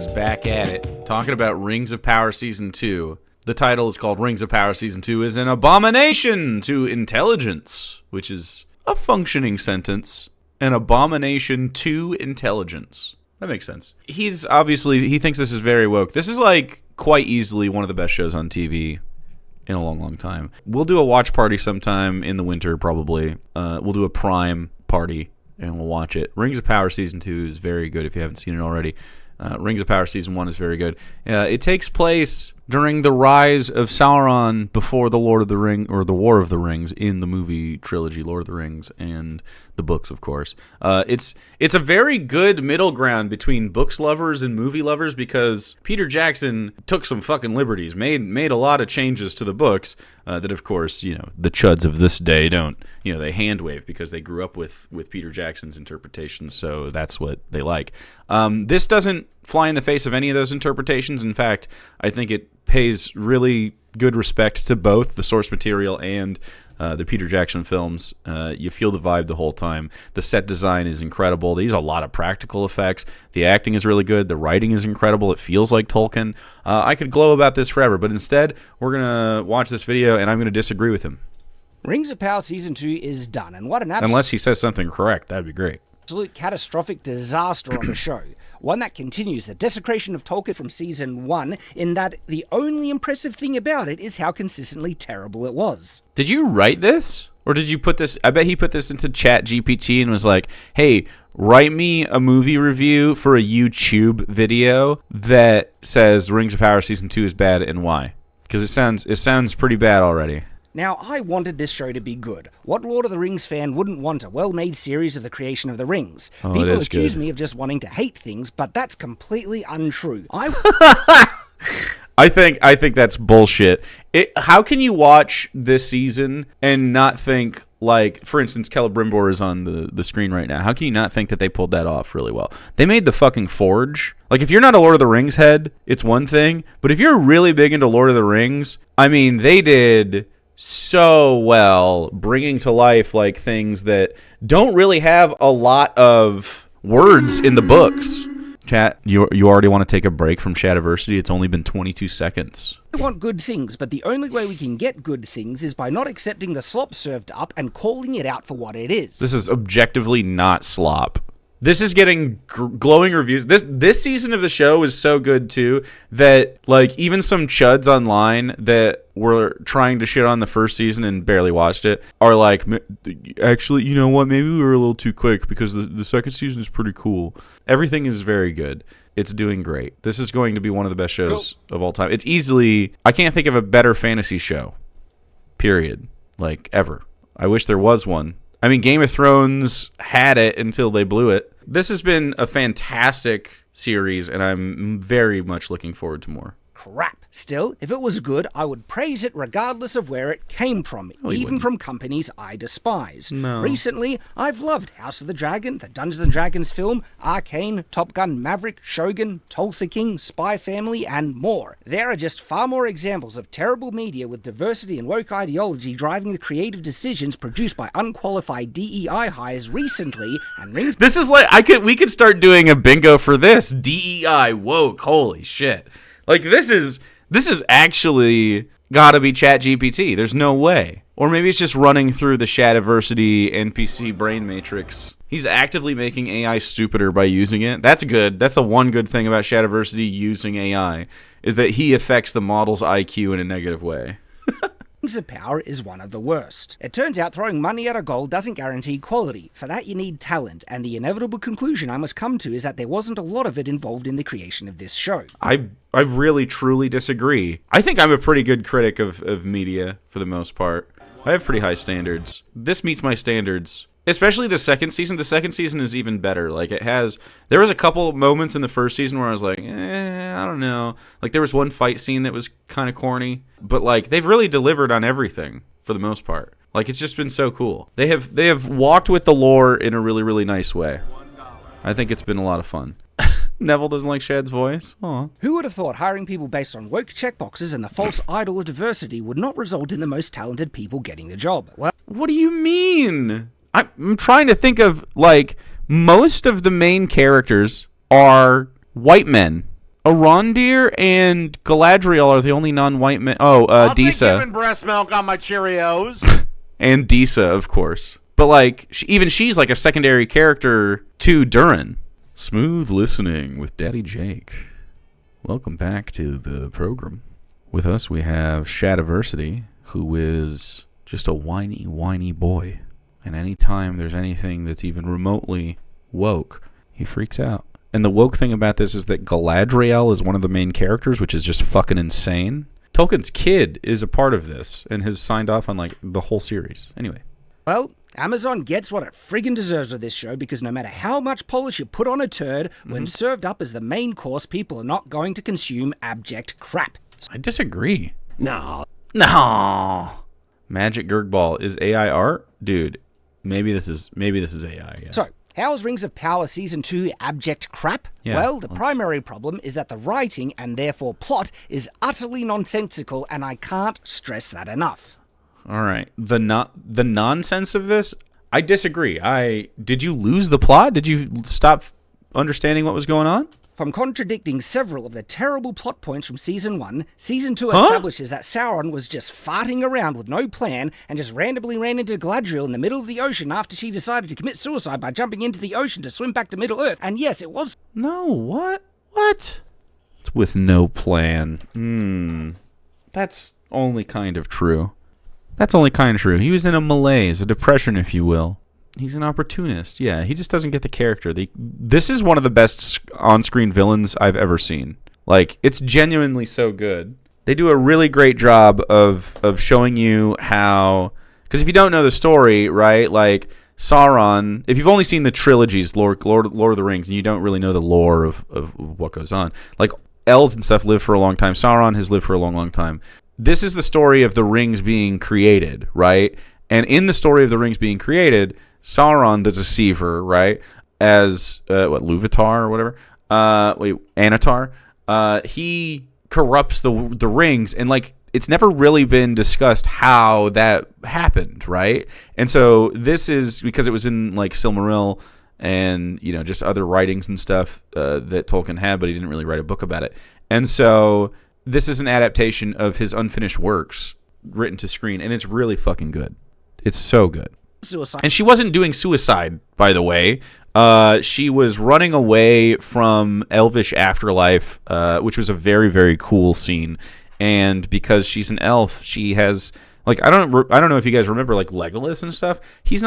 is back at it, talking about Rings of Power Season 2. The title is called Rings of Power Season 2 is an abomination to intelligence, which is a functioning sentence. An abomination to intelligence. That makes sense. He thinks this is very woke. This is like quite easily one of the best shows on TV in a long, long time. We'll do a watch party sometime in the winter, probably. We'll do a Prime party, and we'll watch it. Rings of Power Season 2 is very good if you haven't seen it already. Rings of Power Season 1 is very good. It takes place during the rise of Sauron before the Lord of the Ring, or the War of the Rings, in the movie trilogy Lord of the Rings, and the books, of course. It's a very good middle ground between books lovers and movie lovers, because Peter Jackson took some fucking liberties, made a lot of changes to the books that, of course, the chuds of this day don't, they hand wave because they grew up with Peter Jackson's interpretations, so that's what they like. This doesn't fly in the face of any of those interpretations. In fact, I think it pays really good respect to both the source material and the Peter Jackson films. You feel the vibe the whole time. The set design is incredible. They use a lot of practical effects. The acting is really good. The writing is incredible. It feels like Tolkien. I could glow about this forever, but instead, we're going to watch this video, and I'm going to disagree with him. Rings of Power Season 2 is done, and what an Unless he says something correct, that'd be great. Absolute catastrophic disaster on the show. One that continues the desecration of Tolkien from Season 1, in that the only impressive thing about it is how consistently terrible it was. Did you write this? Or did you put this... I bet he put this into ChatGPT and was like, hey, write me a movie review for a YouTube video that says Rings of Power Season 2 is bad and why. Because it sounds pretty bad already. Now, I wanted this show to be good. What Lord of the Rings fan wouldn't want a well-made series of the creation of the rings? People accuse me of just wanting to hate things, but that's completely untrue. I think that's bullshit. How can you watch this season and not think, like, for instance, Celebrimbor is on the screen right now. How can you not think that they pulled that off really well? They made the fucking Forge. Like, if you're not a Lord of the Rings head, it's one thing. But if you're really big into Lord of the Rings, I mean, they did so well bringing to life like things that don't really have a lot of words in the books. Chat, you already want to take a break from Shadiversity? It's only been 22 seconds. I want good things, but the only way we can get good things is by not accepting the slop served up and calling it out for what it is. This is objectively not slop. This is getting glowing reviews. This season of the show is so good, too, that, like, even some chuds online that were trying to shit on the first season and barely watched it are like, actually, you know what? Maybe we were a little too quick because the second season is pretty cool. Everything is very good. It's doing great. This is going to be one of the best shows of all time. It's easily... I can't think of a better fantasy show. Period. Like, ever. I wish there was one. I mean, Game of Thrones had it until they blew it. This has been a fantastic series, and I'm very much looking forward to more. Crap. Still, if it was good, I would praise it regardless of where it came from, even from companies I despise. No. Recently, I've loved House of the Dragon, the Dungeons & Dragons film, Arcane, Top Gun Maverick, Shogun, Tulsa King, Spy Family, and more. There are just far more examples of terrible media with diversity and woke ideology driving the creative decisions produced by unqualified DEI hires recently, and Rings... This is like, we could start doing a bingo for this. DEI, woke, holy shit. Like, this is actually gotta be ChatGPT. There's no way. Or maybe it's just running through the Shadiversity NPC brain matrix. He's actively making AI stupider by using it. That's good. That's the one good thing about Shadiversity using AI, is that he affects the model's IQ in a negative way. Rings of Power is one of the worst. It turns out throwing money at a goal doesn't guarantee quality. For that you need talent, and the inevitable conclusion I must come to is that there wasn't a lot of it involved in the creation of this show. I really, truly disagree. I think I'm a pretty good critic of media, for the most part. I have pretty high standards. This meets my standards. Especially the second season. The second season is even better. Like, there was a couple moments in the first season where I was like, I don't know. Like, there was one fight scene that was kind of corny. But, like, they've really delivered on everything, for the most part. Like, it's just been so cool. They have walked with the lore in a really, really nice way. I think it's been a lot of fun. Neville doesn't like Shad's voice. Aw. Who would have thought hiring people based on woke checkboxes and the false idol of diversity would not result in the most talented people getting the job? Well, what do you mean? I'm trying to think of, like, most of the main characters are white men. Arondir and Galadriel are the only non-white men. Oh, I'll take Disa. giving breast milk on my Cheerios. And Disa, of course. But, like, even she's, like, a secondary character to Durin. Smooth listening with Daddy Jake. Welcome back to the program. With us, we have Shadiversity, who is just a whiny, whiny boy. And anytime there's anything that's even remotely woke, he freaks out. And the woke thing about this is that Galadriel is one of the main characters, which is just fucking insane. Tolkien's kid is a part of this and has signed off on, like, the whole series. Anyway. Well, Amazon gets what it friggin' deserves with this show because no matter how much polish you put on a turd, when served up as the main course, people are not going to consume abject crap. I disagree. No. Magic Gurgball is AI art? Dude, maybe this is AI, yeah. So, how's Rings of Power Season 2 abject crap? Yeah, Well, the primary problem is that the writing, and therefore plot, is utterly nonsensical, and I can't stress that enough. All right. The nonsense of this, I disagree. Did you lose the plot? Did you stop understanding what was going on? From contradicting several of the terrible plot points from Season 1, Season 2 establishes that Sauron was just farting around with no plan and just randomly ran into Galadriel in the middle of the ocean after she decided to commit suicide by jumping into the ocean to swim back to Middle-earth. And yes, it was... No, what? What? It's with no plan. That's only kind of true. He was in a malaise, a depression, if you will. He's an opportunist. Yeah, he just doesn't get the character. This is one of the best on-screen villains I've ever seen. Like, it's genuinely so good. They do a really great job of showing you how... Because if you don't know the story, right, like, Sauron... If you've only seen the trilogies, Lord of the Rings, and you don't really know the lore of what goes on, like, elves and stuff live for a long time. Sauron has lived for a long, long time. This is the story of the rings being created, right? And in the story of the rings being created... Sauron the Deceiver, right, as, Luvatar or whatever, Anatar, he corrupts the rings, and, like, it's never really been discussed how that happened, right? And so this is, because it was in, like, Silmaril and, you know, just other writings and stuff that Tolkien had, but he didn't really write a book about it. And so this is an adaptation of his unfinished works written to screen, and it's really fucking good. It's so good. Suicide. And she wasn't doing suicide, by the way. She was running away from Elvish Afterlife, which was a very, very cool scene. And because she's an elf, she has, like, I don't know if you guys remember, like, Legolas and stuff. He's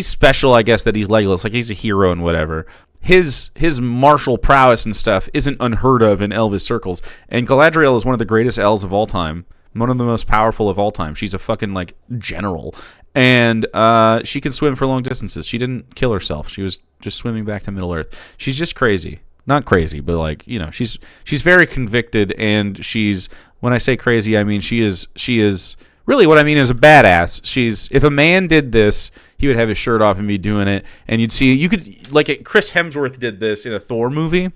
special, I guess, that he's Legolas. Like, he's a hero and whatever. His martial prowess and stuff isn't unheard of in Elvish circles. And Galadriel is one of the greatest elves of all time. One of the most powerful of all time. She's a fucking, like, general. And she can swim for long distances. She didn't kill herself. She was just swimming back to Middle-earth. She's just crazy. Not crazy, but, like, you know, she's very convicted, and she's, when I say crazy, I mean she is really what I mean is a badass. If a man did this, he would have his shirt off and be doing it, and Chris Hemsworth did this in a Thor movie, and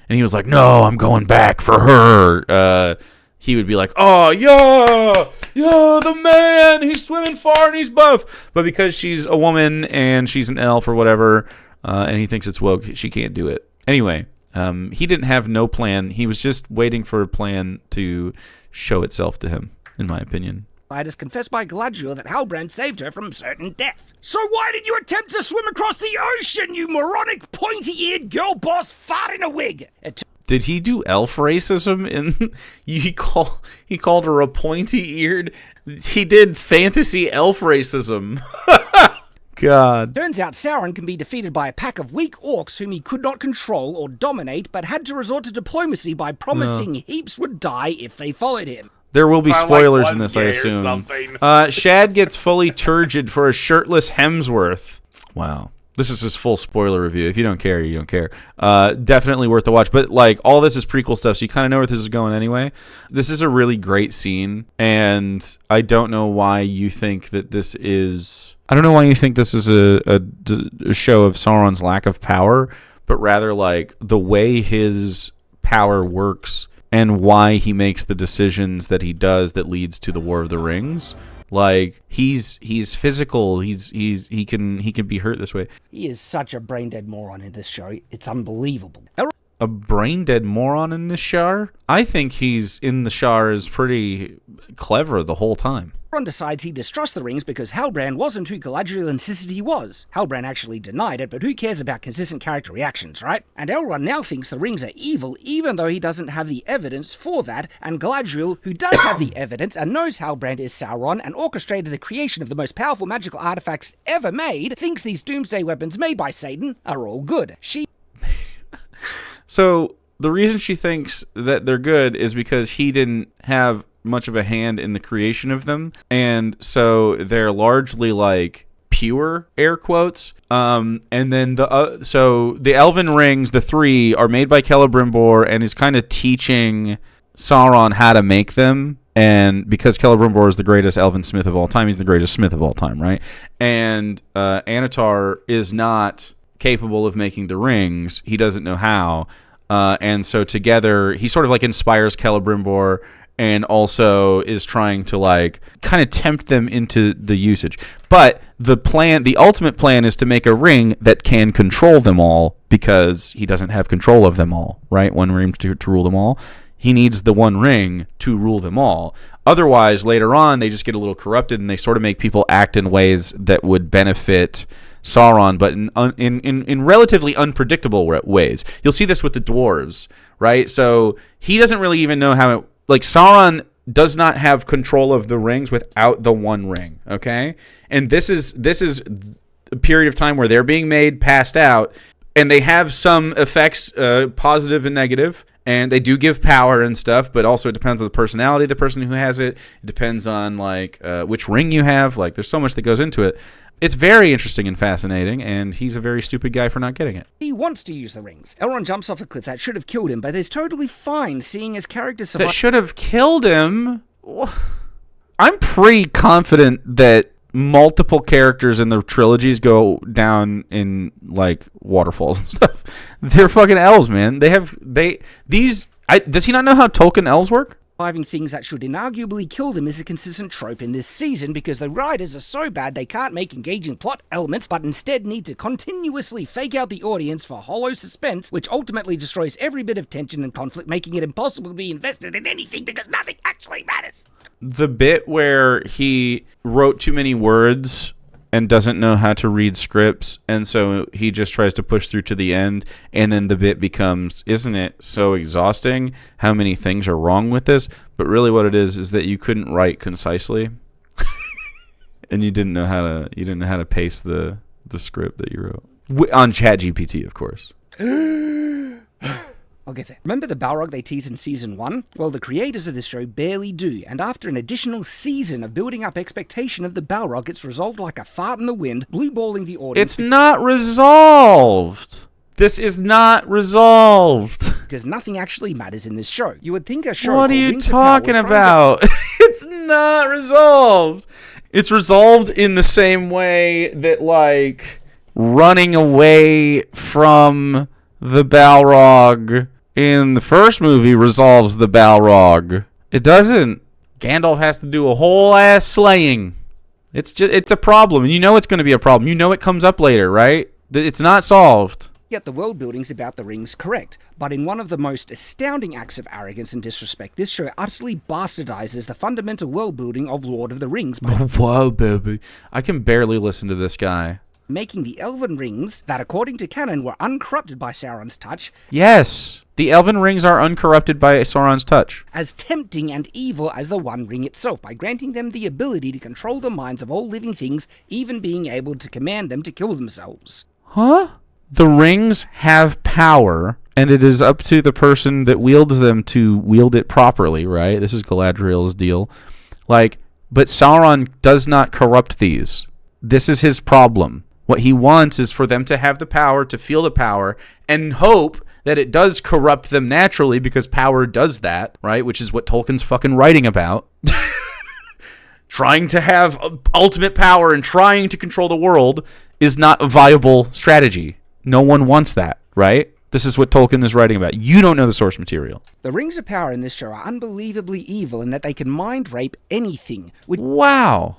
he was like, no, I'm going back for her. He would be like, oh, yeah, the man, he's swimming far and he's buff. But because she's a woman and she's an elf or whatever, and he thinks it's woke, she can't do it. Anyway, he didn't have no plan. He was just waiting for a plan to show itself to him, in my opinion. It is confessed by Galadriel that Halbrand saved her from certain death. So why did you attempt to swim across the ocean, you moronic, pointy-eared girl boss fart in a wig? Did he do elf racism? He called her a pointy-eared. He did fantasy elf racism. God. Turns out Sauron can be defeated by a pack of weak orcs whom he could not control or dominate, but had to resort to diplomacy by promising heaps would die if they followed him. There will be spoilers in this, I assume. Shad gets fully turgid for a shirtless Hemsworth. Wow. This is his full spoiler review. If you don't care, you don't care. Definitely worth the watch. But, like, all this is prequel stuff, so you kind of know where this is going anyway. This is a really great scene, and I don't know why you think that this is... I don't know why you think this is a show of Sauron's lack of power, but rather, like, the way his power works and why he makes the decisions that he does that leads to the War of the Rings. Like, he's physical. He can be hurt this way. He is such a brain dead moron in this show. It's unbelievable. a brain-dead moron in this Shar. I think he's in the Shar is pretty clever the whole time. Elrond decides he distrusts the rings because Halbrand wasn't who Galadriel insisted he was. Halbrand actually denied it, but who cares about consistent character reactions, right? And Elrond now thinks the rings are evil, even though he doesn't have the evidence for that, and Galadriel, who does have the evidence and knows Halbrand is Sauron and orchestrated the creation of the most powerful magical artifacts ever made, thinks these doomsday weapons made by Satan are all good. So the reason she thinks that they're good is because he didn't have much of a hand in the creation of them, and so they're largely like pure, air quotes. And then so the elven rings, the 3, are made by Celebrimbor and is kind of teaching Sauron how to make them. And because Celebrimbor is the greatest elven smith of all time, he's the greatest smith of all time, right? And Anatar is not capable of making the rings. He doesn't know how. And so together, he sort of like inspires Celebrimbor and also is trying to like kind of tempt them into the usage. But the ultimate plan is to make a ring that can control them all, because he doesn't have control of them all, right? One ring to rule them all. He needs the one ring to rule them all. Otherwise, later on, they just get a little corrupted and they sort of make people act in ways that would benefit Sauron, but in relatively unpredictable ways. You'll see this with the dwarves, right? So he doesn't really even know how it... Like, Sauron does not have control of the rings without the one ring, okay? And this is a period of time where they're being made, passed out, and they have some effects, positive and negative, and they do give power and stuff, but also it depends on the personality of the person who has it. It depends on, like, which ring you have. Like, there's so much that goes into it. It's very interesting and fascinating, and he's a very stupid guy for not getting it. He wants to use the rings. Elrond jumps off a cliff that should have killed him, but is totally fine seeing his character survive. That should have killed him? I'm pretty confident that multiple characters in the trilogies go down in, like, waterfalls and stuff. They're fucking elves, man. Does he not know how Tolkien elves work? Surviving things that should inarguably kill them is a consistent trope in this season, because the writers are so bad they can't make engaging plot elements, but instead need to continuously fake out the audience for hollow suspense, which ultimately destroys every bit of tension and conflict, making it impossible to be invested in anything because nothing actually matters. The bit where he wrote too many words and doesn't know how to read scripts, and so he just tries to push through to the end, and then the bit becomes, isn't it so exhausting how many things are wrong with this? But really what it is that you couldn't write concisely, and you didn't know how to pace the script that you wrote. On ChatGPT, of course. I'll get there. Remember the Balrog they teased in Season 1? Well, the creators of this show barely do, and after an additional season of building up expectation of the Balrog, it's resolved like a fart in the wind, blue-balling the audience. It's not resolved! This is not resolved! Because nothing actually matters in this show. You would think a show... What are you talking about? It's not resolved! It's resolved in the same way that, like, running away from the Balrog in the first movie resolves the Balrog. It doesn't. Gandalf has to do a whole ass slaying. It's a problem, and you know it's going to be a problem. You know it comes up later, right? It's not solved. Yet the world building's about the rings correct, but in one of the most astounding acts of arrogance and disrespect, this show utterly bastardizes the fundamental world building of Lord of the Rings by Whoa, baby. I can barely listen to this guy. Making the elven rings that, according to canon, were uncorrupted by Sauron's touch. Yes, the elven rings are uncorrupted by Sauron's touch. As tempting and evil as the One Ring itself, by granting them the ability to control the minds of all living things, even being able to command them to kill themselves. Huh? The rings have power, and it is up to the person that wields them to wield it properly, right? This is Galadriel's deal. But Sauron does not corrupt these. This is his problem. What he wants is for them to have the power, to feel the power, and hope that it does corrupt them naturally, because power does that, right? Which is what Tolkien's fucking writing about. Trying to have ultimate power and trying to control the world is not a viable strategy. No one wants that, right? This is what Tolkien is writing about. You don't know the source material. The Rings of Power in this show are unbelievably evil in that they can mind rape anything, which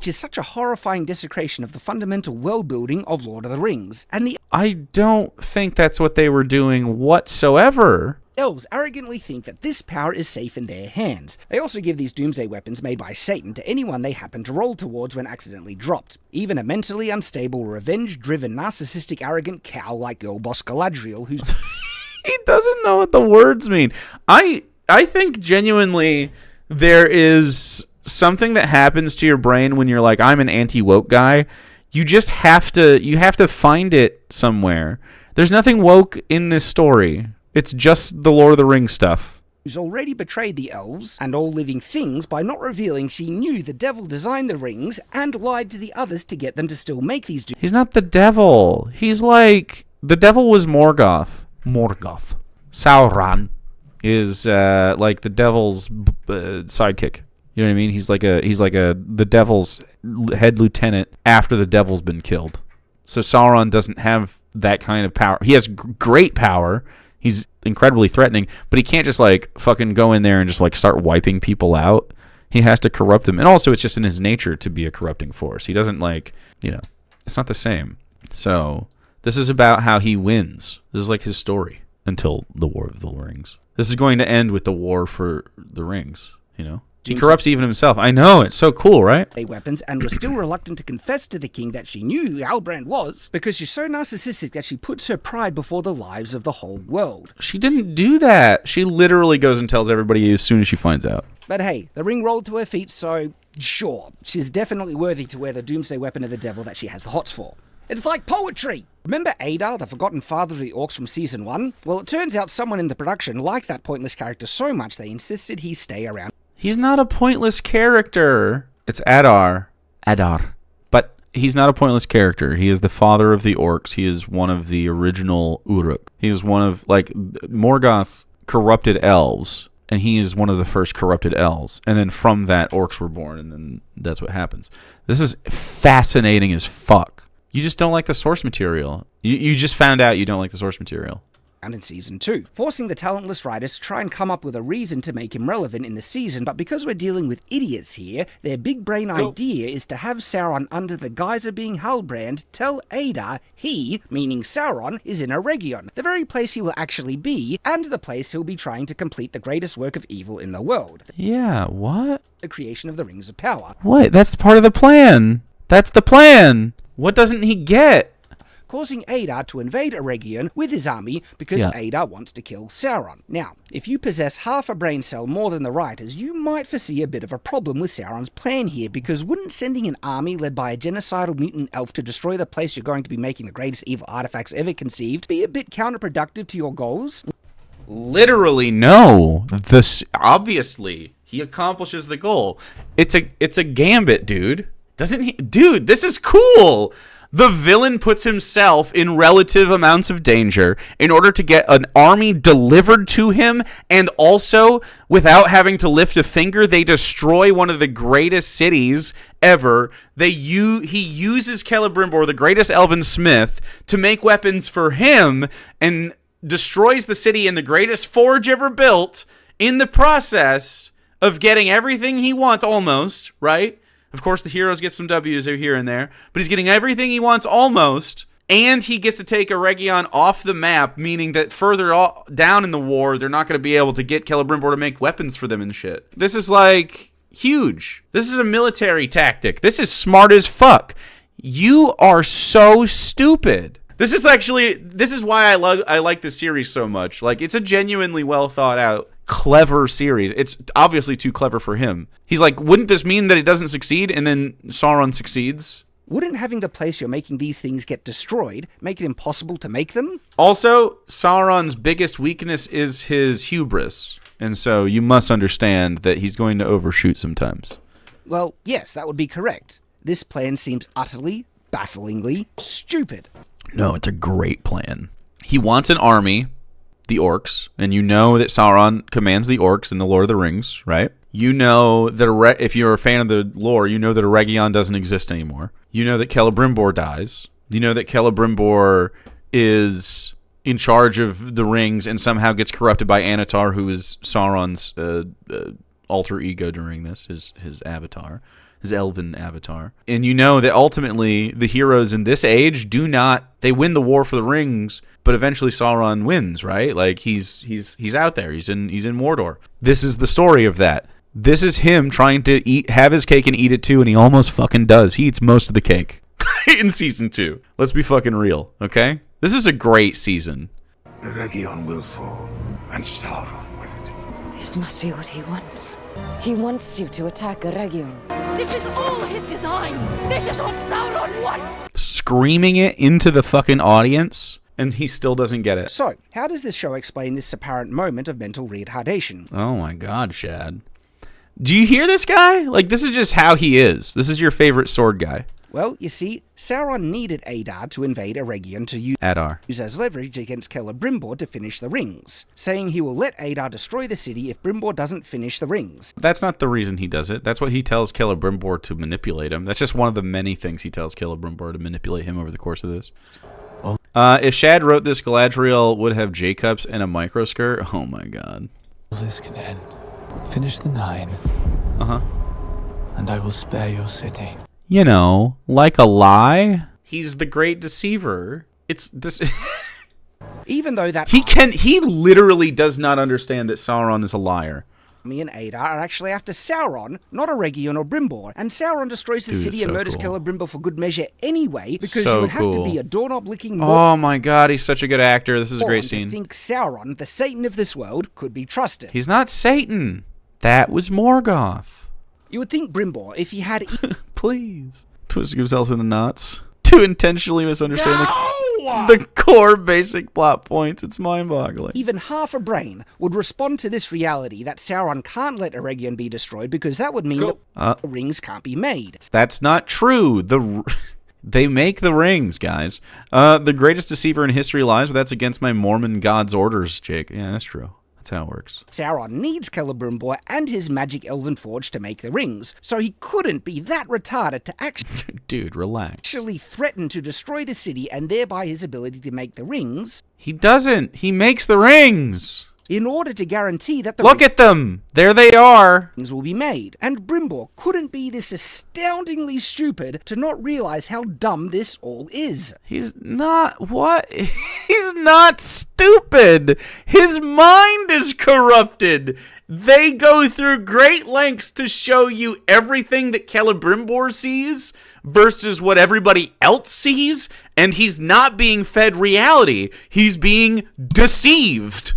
is such a horrifying desecration of the fundamental world building of Lord of the Rings. And I don't think that's what they were doing whatsoever. Elves arrogantly think that this power is safe in their hands. They also give these doomsday weapons made by Satan to anyone they happen to roll towards when accidentally dropped. Even a mentally unstable, revenge-driven, narcissistic, arrogant cow like girl boss Galadriel, who's... He doesn't know what the words mean. I think genuinely there is something that happens to your brain when you're like, I'm an anti-woke guy. You just have to find it somewhere. There's nothing woke in this story. It's just the Lord of the Rings stuff. Who's already betrayed the elves and all living things by not revealing she knew the devil designed the rings and lied to the others to get them to still make these. He's not the devil. He's like, the devil was Morgoth. Sauron is like the devil's sidekick. You know what I mean? He's like the devil's head lieutenant after the devil's been killed. So Sauron doesn't have that kind of power. He has great power. He's incredibly threatening, but he can't just like fucking go in there and just like start wiping people out. He has to corrupt them. And also it's just in his nature to be a corrupting force. He doesn't like, it's not the same. So this is about how he wins. This is like his story until the War of the Rings. This is going to end with the war for the rings, He corrupts even himself. I know, it's so cool, right? Weapons and was still reluctant to confess to the king that she knew who Halbrand was because she's so narcissistic that she puts her pride before the lives of the whole world. She didn't do that. She literally goes and tells everybody as soon as she finds out. But hey, the ring rolled to her feet, so sure, she's definitely worthy to wear the doomsday weapon of the devil that she has the hots for. It's like poetry! Remember Adar, the forgotten father of the orcs from Season 1? Well, it turns out someone in the production liked that pointless character so much they insisted he stay around. He's not a pointless character. It's Adar. But he's not a pointless character. He is the father of the orcs. He is one of the original Uruk. He is one of, Morgoth corrupted elves, and he is one of the first corrupted elves. And then from that, orcs were born, and then that's what happens. This is fascinating as fuck. You just don't like the source material. You just found out you don't like the source material. And in Season 2, forcing the talentless writers to try and come up with a reason to make him relevant in the season, but because we're dealing with idiots here, their big brain idea is to have Sauron, under the guise of being Halbrand, tell Adar he, meaning Sauron, is in Eregion, the very place he will actually be, and the place he'll be trying to complete the greatest work of evil in the world. Yeah, what? The creation of the Rings of Power. What? That's part of the plan. That's the plan. What doesn't he get? Causing Adar to invade Eregion with his army because Adar wants to kill Sauron. Now, if you possess half a brain cell more than the writers, you might foresee a bit of a problem with Sauron's plan here, because wouldn't sending an army led by a genocidal mutant elf to destroy the place you're going to be making the greatest evil artifacts ever conceived be a bit counterproductive to your goals? Literally, no. Obviously, he accomplishes the goal. It's a gambit, dude. Doesn't he? Dude, this is cool. The villain puts himself in relative amounts of danger in order to get an army delivered to him, and also, without having to lift a finger, they destroy one of the greatest cities ever. He uses Celebrimbor, the greatest elven smith, to make weapons for him, and destroys the city in the greatest forge ever built, in the process of getting everything he wants, almost, right? Of course, the heroes get some W's here and there, but he's getting everything he wants almost, and he gets to take Eregion off the map, meaning that further down in the war, they're not going to be able to get Celebrimbor to make weapons for them and shit. This is, huge. This is a military tactic. This is smart as fuck. You are so stupid. This is why I like this series so much. It's a genuinely well thought out, clever series. It's obviously too clever for him. He's like, wouldn't this mean that it doesn't succeed, and then Sauron succeeds? Wouldn't having the place you're making these things get destroyed make it impossible to make them? Also, Sauron's biggest weakness is his hubris, and so you must understand that he's going to overshoot sometimes. Well, yes, that would be correct. This plan seems utterly, bafflingly stupid. No, it's a great plan. He wants an army, the orcs, and you know that Sauron commands the orcs in the Lord of the Rings, right? You know that if you're a fan of the lore, you know that Eregion doesn't exist anymore. You know that Celebrimbor dies. You know that Celebrimbor is in charge of the rings and somehow gets corrupted by Anatar, who is Sauron's alter ego during this, his avatar, his elven avatar. And you know that ultimately the heroes in this age they win the war for the rings, but eventually Sauron wins, right? Like he's out there. He's in Mordor. This is the story of that. This is him trying to have his cake and eat it too, and he almost fucking does. He eats most of the cake in season 2. Let's be fucking real, okay? This is a great season. The Region will fall, and Sauron with it. This must be what he wants. He wants you to attack a Region. This is all his design. This is what Sauron wants. Screaming it into the fucking audience, and he still doesn't get it. So, how does this show explain this apparent moment of mental retardation? Oh my god, Shad. Do you hear this guy? Like, this is just how he is. This is your favorite sword guy. Well, you see, Sauron needed Adar to invade Eregion to use as leverage against Celebrimbor to finish the rings, saying he will let Adar destroy the city if Brimbor doesn't finish the rings. That's not the reason he does it. That's what he tells Celebrimbor to manipulate him. That's just one of the many things he tells Celebrimbor to manipulate him over the course of this. If Shad wrote this, Galadriel would have J-cups and a microskirt. Oh my god. This can end. Finish the 9. And I will spare your city. You know, like a lie. He's the great deceiver. It's this. Even though that he literally does not understand that Sauron is a liar. Me and Adar are actually after Sauron, not Eregion or Brimbor, and Sauron destroys the city and murders Celebrimbor for good measure anyway, because you would have to be a doorknob-licking. Oh my god, he's such a good actor. This is a great scene. I think Sauron, the Satan of this world, could be trusted. He's not Satan. That was Morgoth. You would think Brimbor, if he had... Please. Twisting himself in the knots to intentionally misunderstand the core basic plot points. It's mind-boggling. Even half a brain would respond to this reality that Sauron can't let Eregion be destroyed because that would mean that the rings can't be made. That's not true. They make the rings, guys. The greatest deceiver in history lies, but that's against my Mormon God's orders, Jake. Yeah, that's true. That's how it works. Sauron needs Celebrimbor and his magic elven forge to make the rings, so he couldn't be that retarded to actually... Dude, relax. ...actually threaten to destroy the city and thereby his ability to make the rings. He doesn't. He makes the rings. In order to guarantee that the Look at them! There they are! Rings will be made. And Brimbor couldn't be this astoundingly stupid to not realize how dumb this all is. He's not... What? He's not stupid! His mind is corrupted! They go through great lengths to show you everything that Celebrimbor sees versus what everybody else sees, and he's not being fed reality. He's being deceived.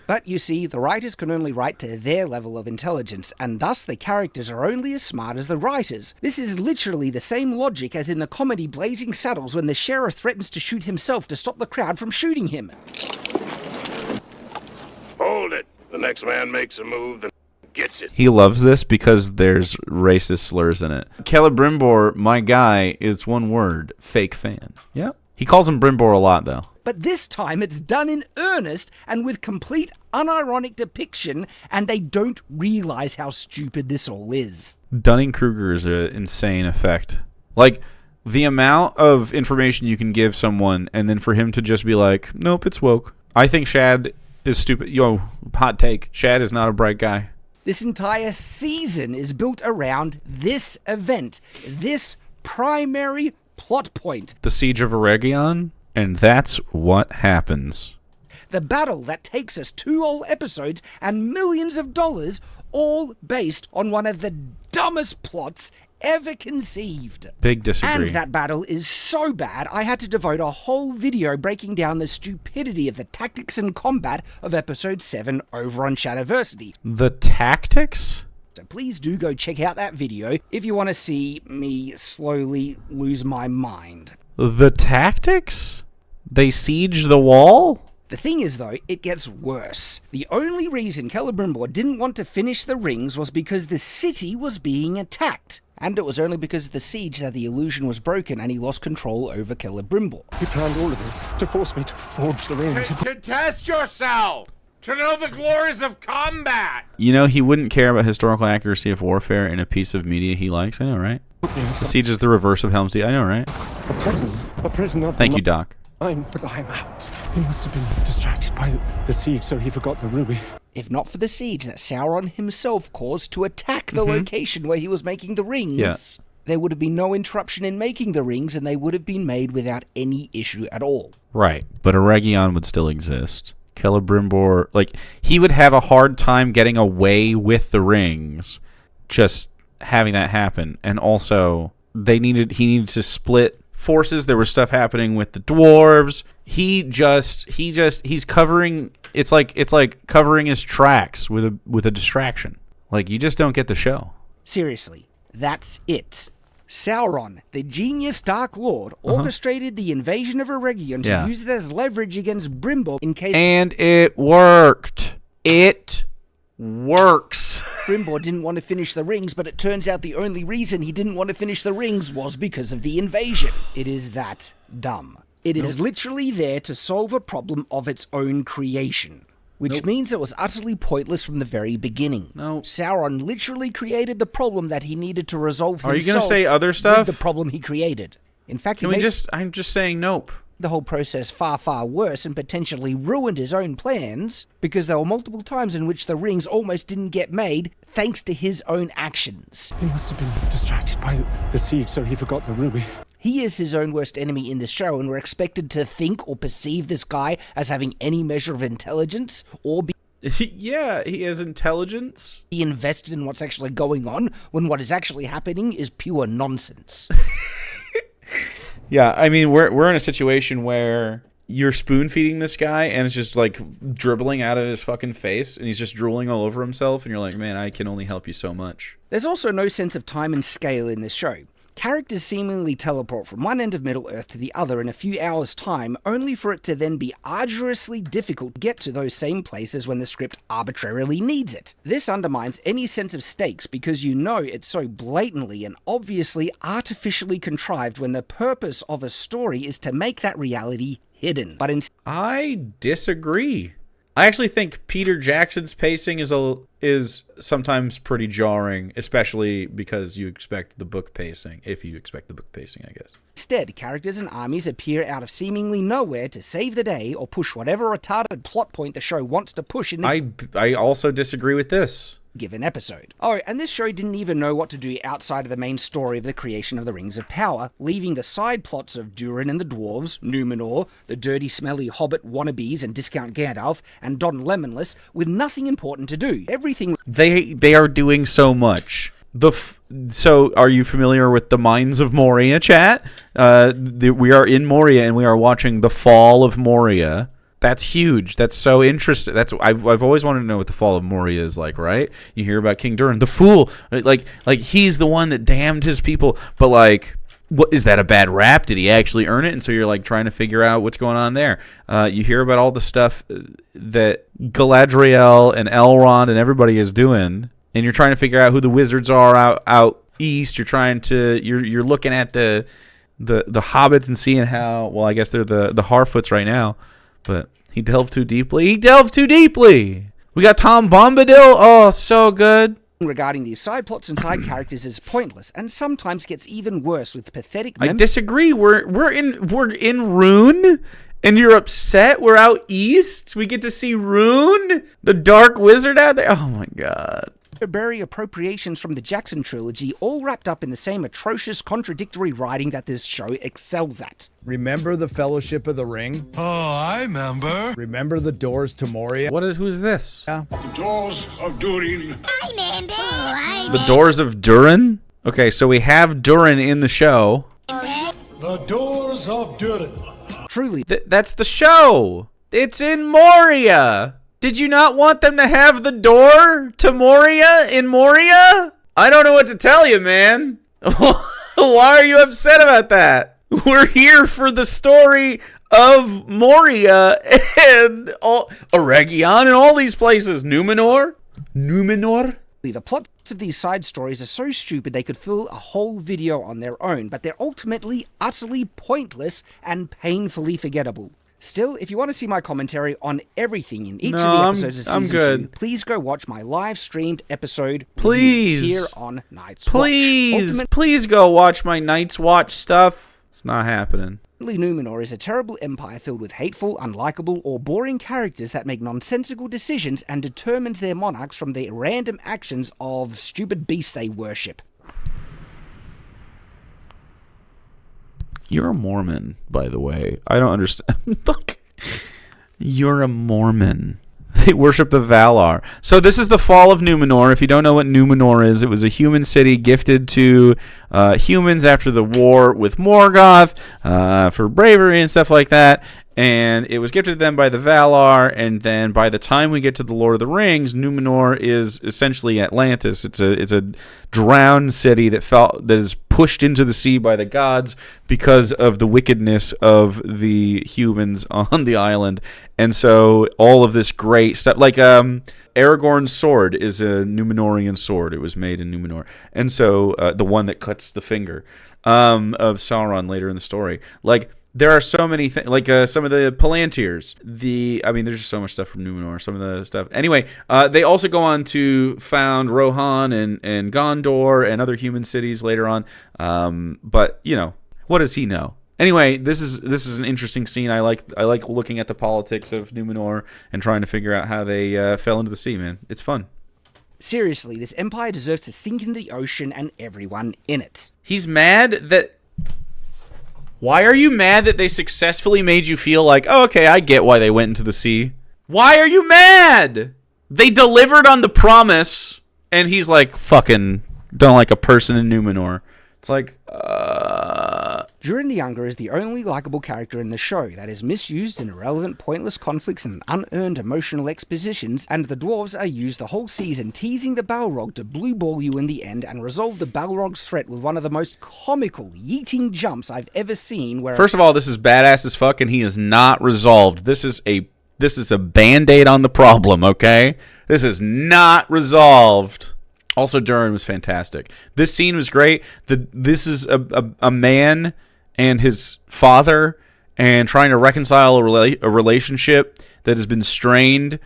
But you see, the writers can only write to their level of intelligence, and thus the characters are only as smart as the writers. This is literally the same logic as in the comedy Blazing Saddles when the sheriff threatens to shoot himself to stop the crowd from shooting him. Hold it. The next man makes a move, then gets it. He loves this because there's racist slurs in it. Celebrimbor, my guy, is one word, fake fan. Yep. He calls him Brimbor a lot, though. But this time it's done in earnest and with complete unironic depiction, and they don't realize how stupid this all is. Dunning-Kruger is an insane effect. Like, the amount of information you can give someone, and then for him to just be like, nope, it's woke. I think Shad is stupid. Yo, hot take. Shad is not a bright guy. This entire season is built around this event, this primary plot point. The Siege of Eregion? And that's what happens. The battle that takes us 2 whole episodes and millions of dollars, all based on one of the dumbest plots ever conceived. Big disagree. And that battle is so bad, I had to devote a whole video breaking down the stupidity of the tactics and combat of episode 7 over on Shadiversity. The tactics? So please do go check out that video if you want to see me slowly lose my mind. The tactics? They siege the wall? The thing is, though, it gets worse. The only reason Celebrimbor didn't want to finish the rings was because the city was being attacked. And it was only because of the siege that the illusion was broken and he lost control over Celebrimbor. He planned all of this to force me to forge the rings. To test yourself! To know the glories of combat! You know, he wouldn't care about historical accuracy of warfare in a piece of media he likes. I know, right? The siege is the reverse of Helm's Deep. I know, right? A prison of Thank you, Doc. But I'm out. He must have been distracted by the siege, so he forgot the ruby. If not for the siege that Sauron himself caused to attack the location where he was making the rings, there would have been no interruption in making the rings, and they would have been made without any issue at all. Right, but Eregion would still exist. Celebrimbor, like, he would have a hard time getting away with the rings, just having that happen. And also, he needed to split forces. There was stuff happening with the dwarves. He's covering. It's like covering his tracks with a distraction. Like, you just don't get the show. Seriously, that's it. Sauron, the genius Dark Lord, orchestrated the invasion of Eregion to use it as leverage against Brimbor in case... And it worked. It works. Brimbor didn't want to finish the rings, but it turns out the only reason he didn't want to finish the rings was because of the invasion. It is that dumb. It is literally there to solve a problem of its own creation. Which means it was utterly pointless from the very beginning. Sauron literally created the problem that he needed to resolve himself. Are you going to say other stuff? With the problem he created. In fact, I'm just saying nope. The whole process far, far worse and potentially ruined his own plans because there were multiple times in which the rings almost didn't get made thanks to his own actions. He must have been distracted by the siege, so he forgot the ruby. He is his own worst enemy in the show, and we're expected to think or perceive this guy as having any measure of intelligence or be... Yeah, he has intelligence. Be invested in what's actually going on when what is actually happening is pure nonsense. Yeah, I mean, we're in a situation where you're spoon-feeding this guy, and it's just, like, dribbling out of his fucking face, and he's just drooling all over himself, and you're like, man, I can only help you so much. There's also no sense of time and scale in this show. Characters seemingly teleport from one end of Middle-earth to the other in a few hours' time, only for it to then be arduously difficult to get to those same places when the script arbitrarily needs it. This undermines any sense of stakes because you know it's so blatantly and obviously artificially contrived when the purpose of a story is to make that reality hidden. But I disagree. I actually think Peter Jackson's pacing is sometimes pretty jarring, especially because you expect the book pacing, if you expect the book pacing, I guess. Instead, characters and armies appear out of seemingly nowhere to save the day or push whatever retarded plot point the show wants to push in the I also disagree with this. Given episode. Oh, and this show didn't even know what to do outside of the main story of the creation of the Rings of Power, leaving the side plots of Durin and the Dwarves, Numenor, the dirty, smelly Hobbit wannabes and Discount Gandalf, and Don Lemonless with nothing important to do. Everything... They are doing so much. So, are you familiar with the Mines of Moria, chat? We are in Moria, and we are watching the Fall of Moria. That's huge. That's so interesting. I've always wanted to know what the Fall of Moria is like, right? You hear about King Durin, the fool, like he's the one that damned his people, but like, what is that a bad rap? Did he actually earn it? And so you're like trying to figure out what's going on there. You hear about all the stuff that Galadriel and Elrond and everybody is doing, and you're trying to figure out who the wizards are out east. You're looking at the hobbits and seeing how, well, I guess they're the Harfoots right now. But he delved too deeply. We got Tom Bombadil. Oh, so good. Regarding these side plots and side characters is pointless, and sometimes gets even worse with pathetic... I disagree. We're in Rune, and you're upset. We're out east. We get to see Rune, the dark wizard out there. Oh my god. Bury appropriations from the Jackson trilogy, all wrapped up in the same atrocious, contradictory writing that this show excels at. Remember the Fellowship of the Ring? Oh, I remember. Remember the doors to Moria? Who's this? Yeah. The doors of Durin. I remember. The doors of Durin? Okay, so we have Durin in the show. The doors of Durin. Truly. That's the show. It's in Moria. Did you not want them to have the door to Moria in Moria? I don't know what to tell you, man. Why are you upset about that? We're here for the story of Moria and Eregion and all these places. Numenor? The plots of these side stories are so stupid they could fill a whole video on their own, but they're ultimately utterly pointless and painfully forgettable. Still, if you want to see my commentary on everything in each of the episodes of Season 2, please go watch my live-streamed episode here on Night's Watch. Please go watch my Night's Watch stuff. It's not happening. Numenor is a terrible empire filled with hateful, unlikable, or boring characters that make nonsensical decisions and determines their monarchs from the random actions of stupid beasts they worship. You're a Mormon, by the way. I don't understand. Look, you're a Mormon. They worship the Valar. So this is the fall of Numenor. If you don't know what Numenor is, it was a human city gifted to humans after the war with Morgoth for bravery and stuff like that. And it was gifted to them by the Valar. And then by the time we get to the Lord of the Rings, Numenor is essentially Atlantis. It's a drowned city that is pushed into the sea by the gods because of the wickedness of the humans on the island. And so all of this great stuff, like Aragorn's sword is a Numenorian sword. It was made in Numenor. And so the one that cuts the finger of Sauron later in the story. Like, there are so many things, like some of the Palantirs. There's just so much stuff from Numenor, some of the stuff. Anyway, they also go on to found Rohan and Gondor and other human cities later on. But, what does he know? Anyway, this is an interesting scene. I like looking at the politics of Numenor and trying to figure out how they fell into the sea, man. It's fun. Seriously, this empire deserves to sink into the ocean and everyone in it. He's mad that... Why are you mad that they successfully made you feel like, oh, okay, I get why they went into the sea? Why are you mad? They delivered on the promise, and he's like, fucking don't like a person in Numenor. It's like, Durin the Younger is the only likable character in the show that is misused in irrelevant, pointless conflicts and unearned emotional expositions, and the dwarves are used the whole season teasing the Balrog to blue ball you in the end and resolve the Balrog's threat with one of the most comical, yeeting jumps I've ever seen. Where first of all, this is badass as fuck, and he is not resolved. This is a band-aid on the problem, okay? This is not resolved. Also, Durin was fantastic. This scene was great. This is a man and his father and trying to reconcile a relationship that has been strained.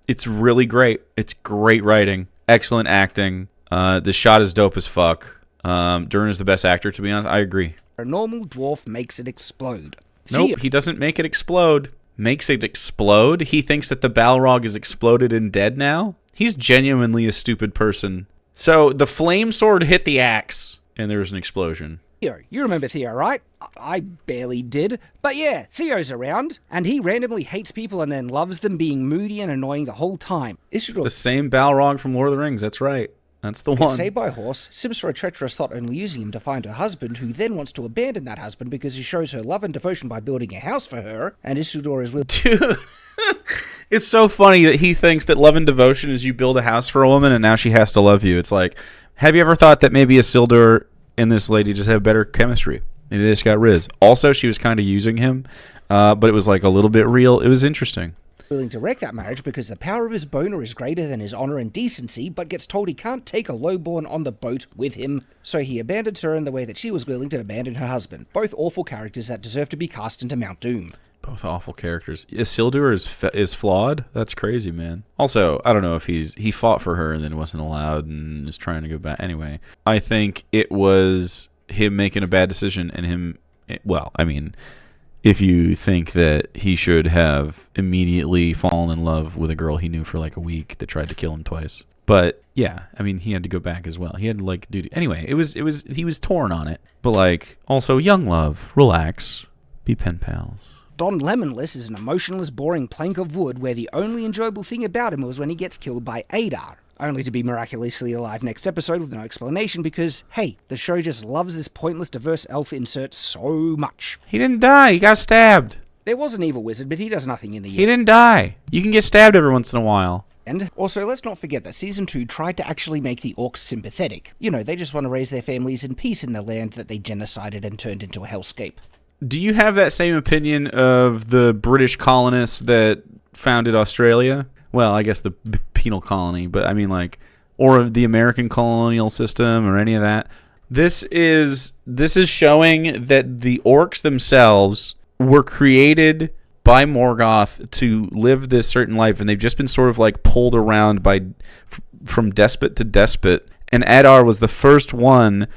It's really great. It's great writing. Excellent acting. The shot is dope as fuck. Durin is the best actor, to be honest. I agree. A normal dwarf makes it explode. Nope, he doesn't make it explode. Makes it explode? He thinks that the Balrog is exploded and dead now? He's genuinely a stupid person. So the flame sword hit the axe, and there was an explosion. Theo, you remember Theo, right? I barely did. But yeah, Theo's around, and he randomly hates people and then loves them, being moody and annoying the whole time. The same Balrog from Lord of the Rings, that's right. That's the one. Saved by horse, Sims for a treacherous thought only using him to find her husband, who then wants to abandon that husband because he shows her love and devotion by building a house for her, and Isildur is with... Dude, it's so funny that he thinks that love and devotion is you build a house for a woman and now she has to love you. It's like, have you ever thought that maybe Isildur and this lady just have better chemistry? Maybe they just got Riz. Also, she was kind of using him, but it was like a little bit real. It was interesting. Willing to wreck that marriage because the power of his boner is greater than his honor and decency, but gets told he can't take a lowborn on the boat with him, so he abandons her in the way that she was willing to abandon her husband. Both awful characters that deserve to be cast into Mount Doom. Both awful characters. Isildur is flawed? That's crazy, man. Also, I don't know if he fought for her and then wasn't allowed and is trying to go back. Anyway, I think it was him making a bad decision and him... Well, I mean... If you think that he should have immediately fallen in love with a girl he knew for like a week that tried to kill him twice. But yeah, I mean, he had to go back as well. He had to like do... Anyway, he was torn on it. But like, also young love, relax, be pen pals. Don Lemonless is an emotionless, boring plank of wood where the only enjoyable thing about him was when he gets killed by Adar, only to be miraculously alive next episode with no explanation because, hey, the show just loves this pointless diverse elf insert so much. He didn't die, he got stabbed. There was an evil wizard, but he does nothing in the end. He didn't die. You can get stabbed every once in a while. And also, let's not forget that Season 2 tried to actually make the orcs sympathetic. You know, they just want to raise their families in peace in the land that they genocided and turned into a hellscape. Do you have that same opinion of the British colonists that founded Australia? Well, I guess the penal colony, but I mean like, or the American colonial system or any of that. This is showing that the orcs themselves were created by Morgoth to live this certain life, and they've just been sort of like pulled around from despot to despot. And Adar was the first one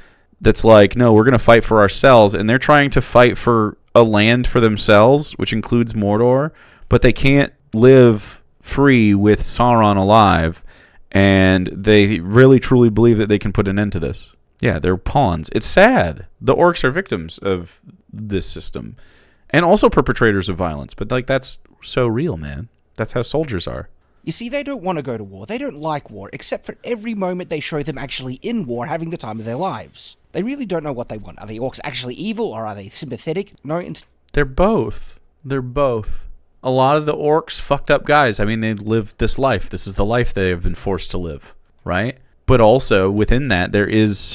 that's like, no, we're going to fight for ourselves, and they're trying to fight for a land for themselves, which includes Mordor, but they can't live free with Sauron alive, and they really truly believe that they can put an end to this. Yeah, they're pawns. It's sad. The orcs are victims of this system, and also perpetrators of violence, but like that's so real, man. That's how soldiers are. You see, they don't want to go to war. They don't like war, except for every moment they show them actually in war having the time of their lives. They really don't know what they want. Are the orcs actually evil, or are they sympathetic? No, they're both. They're both. A lot of the orcs, fucked up guys. I mean, they lived this life. This is the life they have been forced to live, right? But also, within that, there's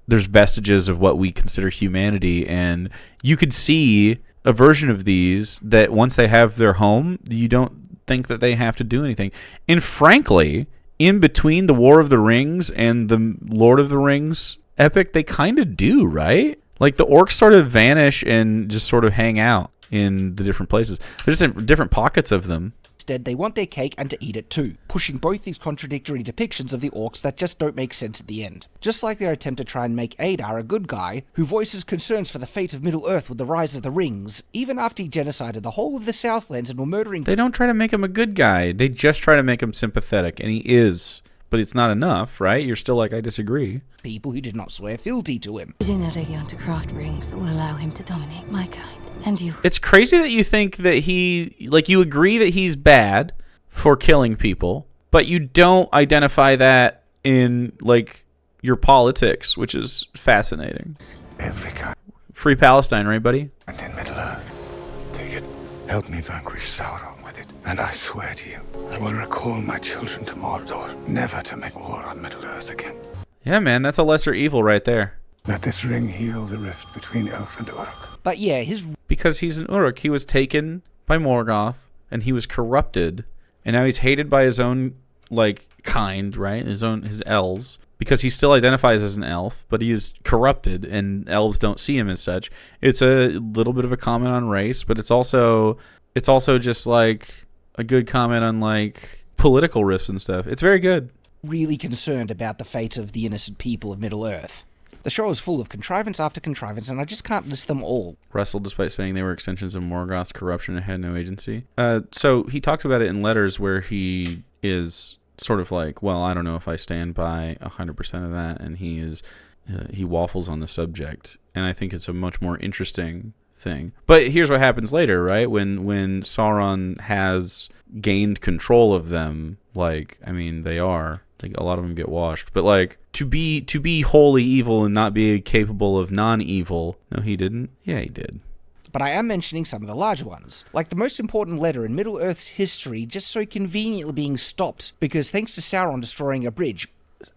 vestiges of what we consider humanity, and you could see a version of these that once they have their home, you don't think that they have to do anything. And frankly, in between the War of the Rings and the Lord of the Rings epic, they kind of do, right? Like the orcs sort of vanish and just sort of hang out in the different places. There's different pockets of them. Instead, they want their cake and to eat it too, pushing both these contradictory depictions of the orcs that just don't make sense at the end. Just like their attempt to try and make Adar a good guy, who voices concerns for the fate of Middle-earth with the rise of the rings, even after he genocided the whole of the Southlands and were murdering... They don't try to make him a good guy. They just try to make him sympathetic, and he is. But it's not enough, right? You're still like, I disagree. People who did not swear fealty to him. Using a region to craft rings that will allow him to dominate my kind. And you. It's crazy that you think that you agree that he's bad for killing people, but you don't identify that in, like, your politics, which is fascinating. Every kind. Free Palestine, right, buddy? And in Middle-earth. Take it. Help me vanquish Sauron with it. And I swear to you, I will recall my children to Mordor, never to make war on Middle-earth again. Yeah, man, that's a lesser evil right there. Let this ring heal the rift between Elf and Uruk. But yeah, because he's an Uruk. He was taken by Morgoth, and he was corrupted, and now he's hated by his own, like, kind, right? His elves. Because he still identifies as an elf, but he is corrupted, and elves don't see him as such. It's a little bit of a comment on race, but it's also just, like, a good comment on, like, political rifts and stuff. It's very good. Really concerned about the fate of the innocent people of Middle-earth. The show is full of contrivance after contrivance, and I just can't list them all. Wrestled despite saying they were extensions of Morgoth's corruption and had no agency. So he talks about it in letters where he is sort of like, well, I don't know if I stand by 100% of that, and he waffles on the subject, and I think it's a much more interesting thing. But here's what happens later, right? When Sauron has gained control of them, like, I mean, they are. Like, a lot of them get washed. But, like, to be wholly evil and not be capable of non-evil. No, he didn't? Yeah, he did. But I am mentioning some of the larger ones. Like the most important letter in Middle-earth's history just so conveniently being stopped because thanks to Sauron destroying a bridge,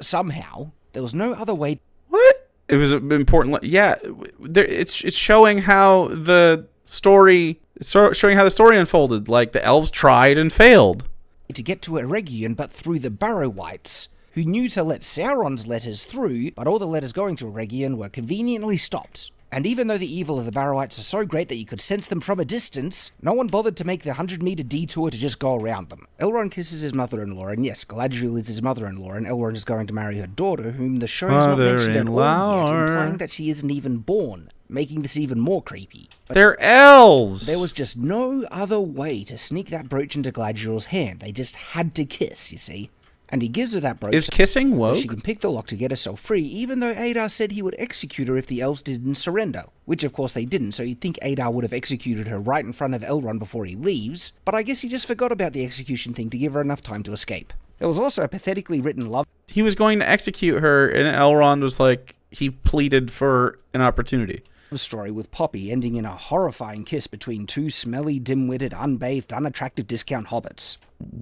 somehow, there was no other way... What? It was an important... Yeah, it's showing how the story... showing how the story unfolded. Like, the elves tried and failed. To get to Eregion, but through the Barrow-wights, who knew to let Sauron's letters through, but all the letters going to Eregion were conveniently stopped. And even though the evil of the Barrow-wights are so great that you could sense them from a distance, no one bothered to make the 100-meter detour to just go around them. Elrond kisses his mother-in-law, and yes, Galadriel is his mother-in-law, and Elrond is going to marry her daughter, whom the show has not mentioned at all yet, implying that she isn't even born, making this even more creepy. But they're elves! There was just no other way to sneak that brooch into Galadriel's hand. They just had to kiss, you see. And he gives her that brooch. Is kissing woke? She can pick the lock to get herself free, even though Adar said he would execute her if the elves didn't surrender. Which of course they didn't, so you'd think Adar would have executed her right in front of Elrond before he leaves, but I guess he just forgot about the execution thing to give her enough time to escape. There was also a pathetically written love... He was going to execute her, and Elrond was like, he pleaded for an opportunity. Story with Poppy ending in a horrifying kiss between two smelly, dim-witted, unbathed, unattractive discount hobbits.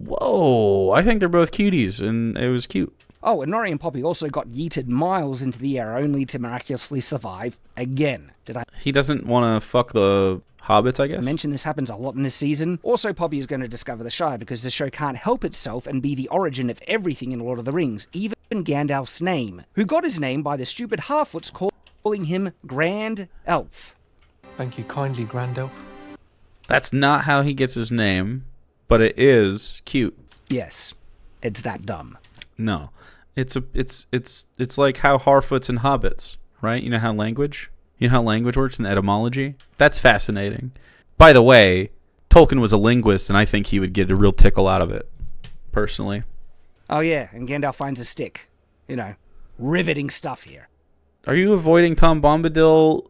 Whoa, I think they're both cuties, and it was cute. Oh, and Nori and Poppy also got yeeted miles into the air only to miraculously survive again. He doesn't want to fuck the hobbits, I guess? I mentioned this happens a lot in this season. Also, Poppy is going to discover the Shire because the show can't help itself and be the origin of everything in Lord of the Rings, even Gandalf's name, who got his name by the stupid half-wits calling him Grand Elf. Thank you kindly, Grand Elf. That's not how he gets his name, but it is cute. Yes, it's that dumb. No, it's like how Harfoots and hobbits, right? You know how language You know how language works in etymology? That's fascinating. By the way, Tolkien was a linguist, and I think he would get a real tickle out of it, personally. Oh yeah, and Gandalf finds a stick. You know, riveting stuff here. Are you avoiding Tom Bombadil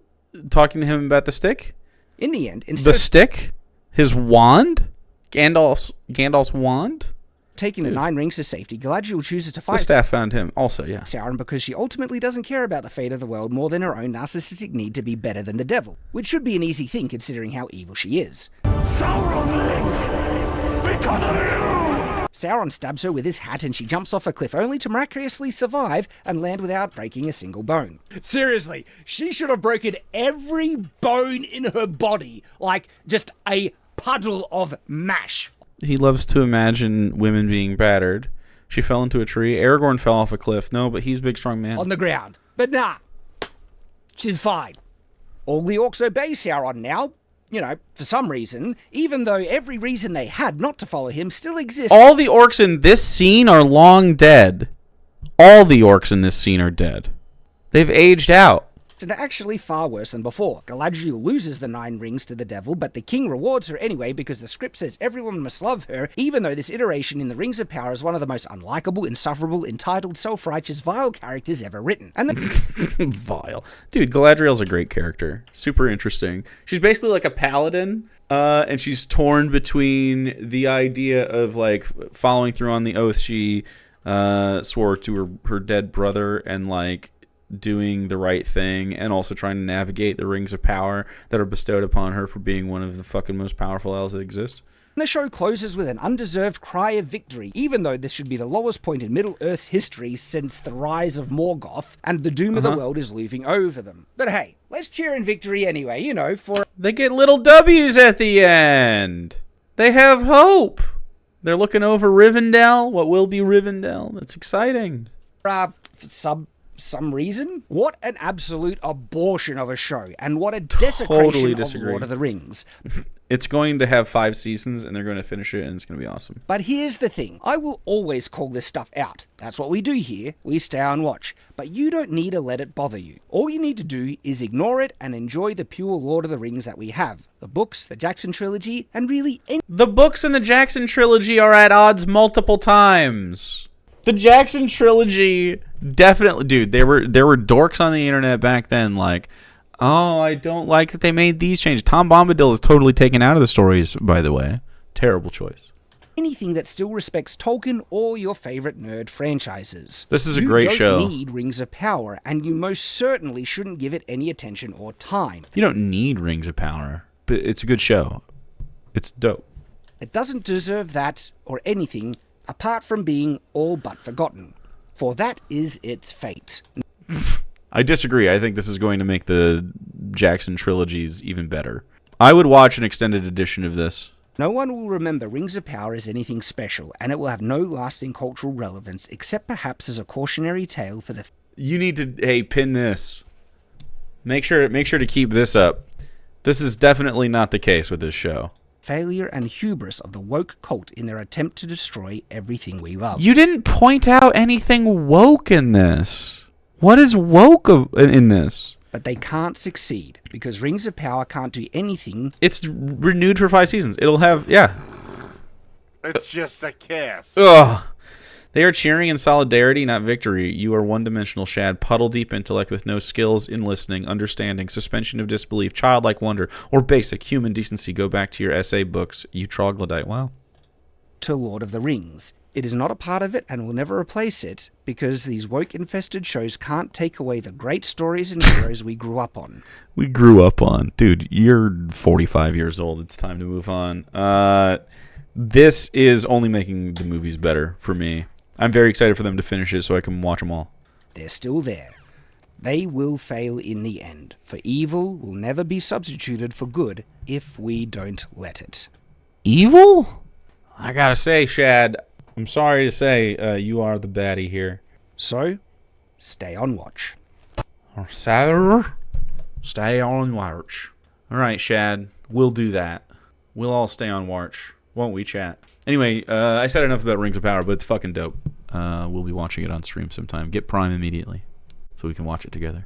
talking to him about the stick? In the end, instead the of stick? His wand? Gandalf's wand? taking the 9 rings to safety, Galadriel chooses to fight the staff found him also, yeah. Sauron because she ultimately doesn't care about the fate of the world more than her own narcissistic need to be better than the devil, which should be an easy thing considering how evil she is. Sauron lives because of you! Sauron stabs her with his hat and she jumps off a cliff only to miraculously survive and land without breaking a single bone. Seriously, she should have broken every bone in her body, like just a puddle of mash. He loves to imagine women being battered. She fell into a tree. Aragorn fell off a cliff. No, but he's a big, strong man. On the ground. But nah, she's fine. All the orcs obey Sauron now, you know, for some reason, even though every reason they had not to follow him still exists. All the orcs in this scene are long dead. All the orcs in this scene are dead. They've aged out. And actually far worse than before. Galadriel loses the 9 rings to the devil, but the king rewards her anyway because the script says everyone must love her, even though this iteration in the Rings of Power is one of the most unlikable, insufferable, entitled, self-righteous, vile characters ever written. And Vile. Dude, Galadriel's a great character. Super interesting. She's basically like a paladin, and she's torn between the idea of like following through on the oath she swore to her dead brother and like doing the right thing, and also trying to navigate the rings of power that are bestowed upon her for being one of the fucking most powerful elves that exist. The show closes with an undeserved cry of victory, even though this should be the lowest point in Middle-earth's history since the rise of Morgoth, and the doom of the world is looming over them. But hey, let's cheer in victory anyway, you know, for... They get little W's at the end! They have hope! They're looking over Rivendell, what will be Rivendell. That's exciting. For some reason? What an absolute abortion of a show, and what a desecration of Lord of the Rings. It's going to have 5 seasons, and they're going to finish it, and it's going to be awesome. But here's the thing. I will always call this stuff out. That's what we do here. We stay on watch. But you don't need to let it bother you. All you need to do is ignore it and enjoy the pure Lord of the Rings that we have. The books, the Jackson trilogy, and really any... The books in the Jackson trilogy are at odds multiple times. The Jackson trilogy definitely, dude, there were dorks on the internet back then like, oh, I don't like that they made these changes. Tom Bombadil is totally taken out of the stories, by the way. Terrible choice. Anything that still respects Tolkien or your favorite nerd franchises. This is a great show. You don't need Rings of Power, and you most certainly shouldn't give it any attention or time. You don't need Rings of Power, but it's a good show. It's dope. It doesn't deserve that or anything apart from being all but forgotten, for that is its fate. I disagree. I think this is going to make the Jackson trilogies even better. I would watch an extended edition of this. No one will remember Rings of Power as anything special, and it will have no lasting cultural relevance, except perhaps as a cautionary tale for the... You need to, hey, pin this. Make sure to keep this up. This is definitely not the case with this show. Failure and hubris of the woke cult in their attempt to destroy everything we love. You didn't point out anything woke in this. What is woke in this? But they can't succeed, because Rings of Power can't do anything. It's renewed for 5 seasons. It'll have, yeah. It's just a kiss. Ugh. They are cheering in solidarity, not victory. You are one-dimensional, Shad. Puddle-deep intellect with no skills in listening, understanding, suspension of disbelief, childlike wonder, or basic human decency. Go back to your essay books, you troglodyte. Wow. To Lord of the Rings. It is not a part of it and will never replace it, because these woke-infested shows can't take away the great stories and heroes we grew up on. We grew up on. Dude, you're 45 years old. It's time to move on. This is only making the movies better for me. I'm very excited for them to finish it so I can watch them all. They're still there. They will fail in the end, for evil will never be substituted for good if we don't let it. Evil? I gotta say, Shad, I'm sorry to say, you are the baddie here. So, stay on watch. Stay on watch. All right, Shad, we'll do that. We'll all stay on watch. Won't we, chat? Anyway, I said enough about Rings of Power, but it's fucking dope. We'll be watching it on stream sometime. Get Prime immediately so we can watch it together.